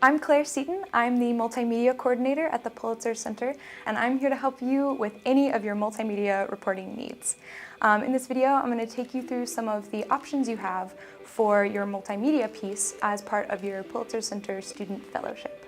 I'm Claire Seaton. I'm the Multimedia Coordinator at the Pulitzer Center, and I'm here to help you with any of your multimedia reporting needs. In this video, I'm going to take you through some of the options you have for your multimedia piece as part of your Pulitzer Center Student Fellowship.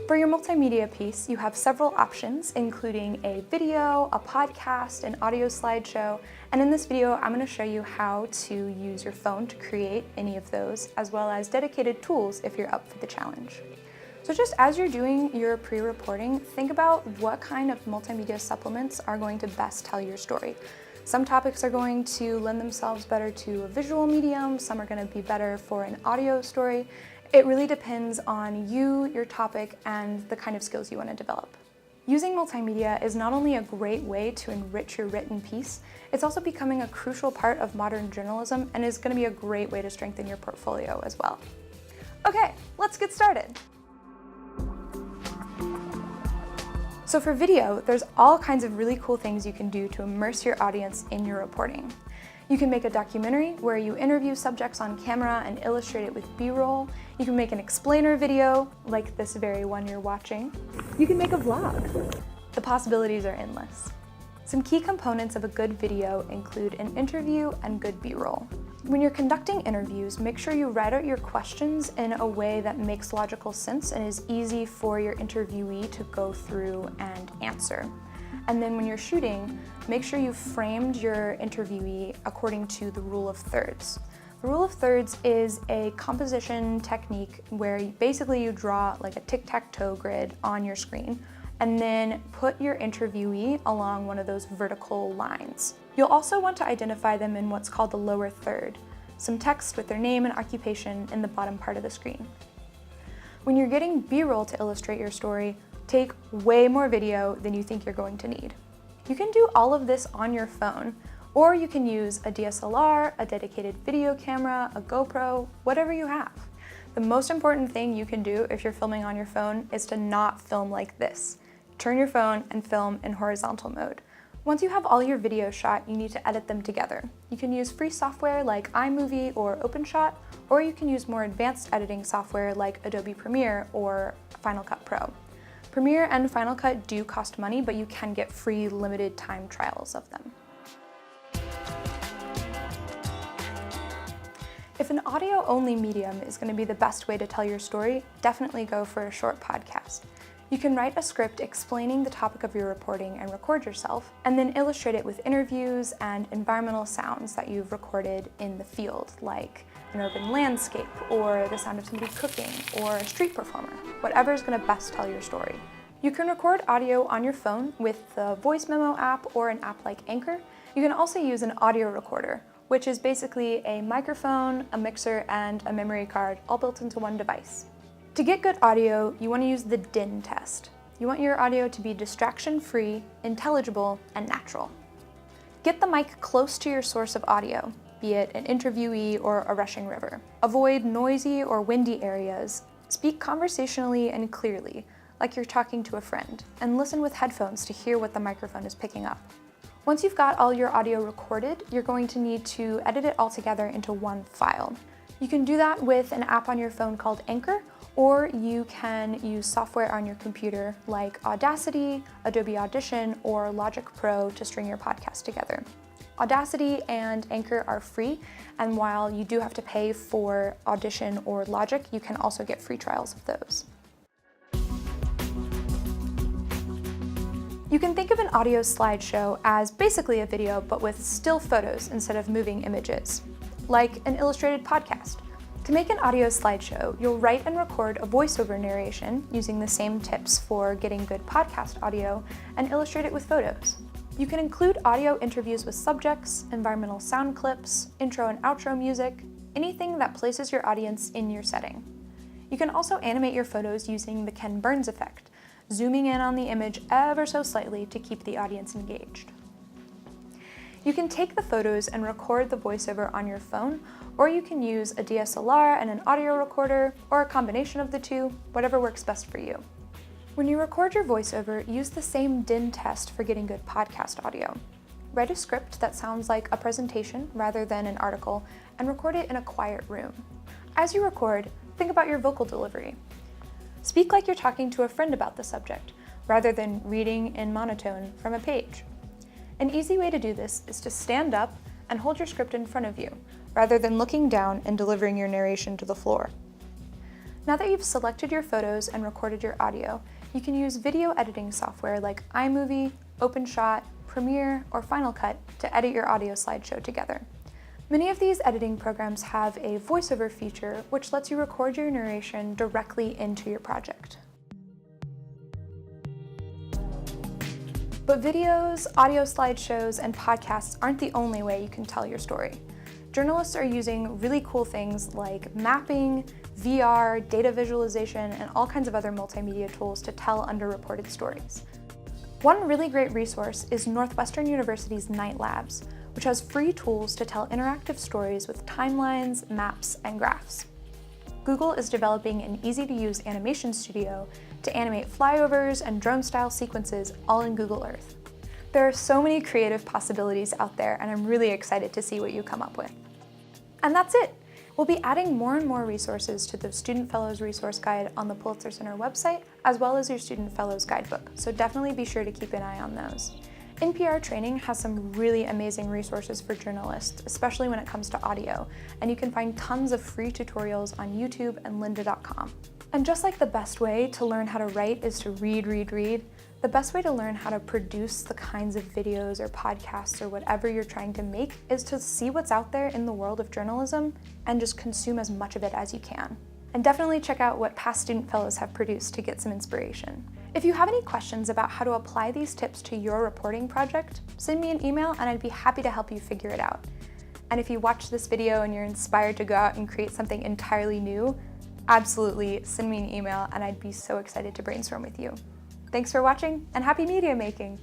For your multimedia piece, you have several options, including a video, a podcast, an audio slideshow, and in this video, I'm going to show you how to use your phone to create any of those, as well as dedicated tools if you're up for the challenge. So just as you're doing your pre-reporting, think about what kind of multimedia supplements are going to best tell your story. Some topics are going to lend themselves better to a visual medium, some are going to be better for an audio story. It really depends on you, your topic, and the kind of skills you want to develop. Using multimedia is not only a great way to enrich your written piece, it's also becoming a crucial part of modern journalism and is going to be a great way to strengthen your portfolio as well. Okay, let's get started. So for video, there's all kinds of really cool things you can do to immerse your audience in your reporting. You can make a documentary where you interview subjects on camera and illustrate it with B-roll. You can make an explainer video, like this very one you're watching. You can make a vlog. The possibilities are endless. Some key components of a good video include an interview and good B-roll. When you're conducting interviews, make sure you write out your questions in a way that makes logical sense and is easy for your interviewee to go through and answer. And then when you're shooting, make sure you framed your interviewee according to the rule of thirds. The rule of thirds is a composition technique where basically you draw like a tic-tac-toe grid on your screen and then put your interviewee along one of those vertical lines. You'll also want to identify them in what's called the lower third, some text with their name and occupation in the bottom part of the screen. When you're getting B-roll to illustrate your story, take way more video than you think you're going to need. You can do all of this on your phone, or you can use a DSLR, a dedicated video camera, a GoPro, whatever you have. The most important thing you can do if you're filming on your phone is to not film like this. Turn your phone and film in horizontal mode. Once you have all your videos shot, you need to edit them together. You can use free software like iMovie or OpenShot, or you can use more advanced editing software like Adobe Premiere or Final Cut Pro. Premiere and Final Cut do cost money, but you can get free limited time trials of them. If an audio-only medium is going to be the best way to tell your story, definitely go for a short podcast. You can write a script explaining the topic of your reporting and record yourself, and then illustrate it with interviews and environmental sounds that you've recorded in the field, like an urban landscape, or the sound of somebody cooking, or a street performer, whatever is going to best tell your story. You can record audio on your phone with the voice memo app or an app like Anchor. You can also use an audio recorder, which is basically a microphone, a mixer, and a memory card all built into one device. To get good audio, you want to use the DIN test. You want your audio to be distraction-free, intelligible, and natural. Get the mic close to your source of audio, be it an interviewee or a rushing river. Avoid noisy or windy areas. Speak conversationally and clearly, like you're talking to a friend, and listen with headphones to hear what the microphone is picking up. Once you've got all your audio recorded, you're going to need to edit it all together into one file. You can do that with an app on your phone called Anchor, or you can use software on your computer like Audacity, Adobe Audition, or Logic Pro to string your podcast together. Audacity and Anchor are free, and while you do have to pay for Audition or Logic, you can also get free trials of those. You can think of an audio slideshow as basically a video, but with still photos instead of moving images, like an illustrated podcast. To make an audio slideshow, you'll write and record a voiceover narration using the same tips for getting good podcast audio and illustrate it with photos. You can include audio interviews with subjects, environmental sound clips, intro and outro music, anything that places your audience in your setting. You can also animate your photos using the Ken Burns effect, zooming in on the image ever so slightly to keep the audience engaged. You can take the photos and record the voiceover on your phone, or you can use a DSLR and an audio recorder, or a combination of the two, whatever works best for you. When you record your voiceover, use the same DIN test for getting good podcast audio. Write a script that sounds like a presentation rather than an article, and record it in a quiet room. As you record, think about your vocal delivery. Speak like you're talking to a friend about the subject, rather than reading in monotone from a page. An easy way to do this is to stand up and hold your script in front of you, rather than looking down and delivering your narration to the floor. Now that you've selected your photos and recorded your audio, you can use video editing software like iMovie, OpenShot, Premiere, or Final Cut to edit your audio slideshow together. Many of these editing programs have a VOICEOVER feature which lets you record your narration directly into your project. But videos, audio slideshows, and podcasts aren't the only way you can tell your story. Journalists are using really cool things like mapping, VR, data visualization, and all kinds of other multimedia tools to tell underreported stories. One really great resource is Northwestern University's Night Labs, which has free tools to tell interactive stories with timelines, maps, and graphs. Google is developing an easy-to-use animation studio to animate flyovers and drone-style sequences all in Google Earth. There are so many creative possibilities out there, and I'm really excited to see what you come up with. And that's it! We'll be adding more and more resources to the Student Fellows Resource Guide on the Pulitzer Center website, as well as your Student Fellows Guidebook, so definitely be sure to keep an eye on those. NPR Training has some really amazing resources for journalists, especially when it comes to audio, and you can find tons of free tutorials on YouTube and lynda.com. And just like the best way to learn how to write is to read, the best way to learn how to produce the kinds of videos or podcasts or whatever you're trying to make is to see what's out there in the world of journalism and just consume as much of it as you can. And definitely check out what past student fellows have produced to get some inspiration. If you have any questions about how to apply these tips to your reporting project, send me an email and I'd be happy to help you figure it out. And if you watch this video and you're inspired to go out and create something entirely new, absolutely send me an email and I'd be so excited to brainstorm with you. Thanks for watching and happy media making!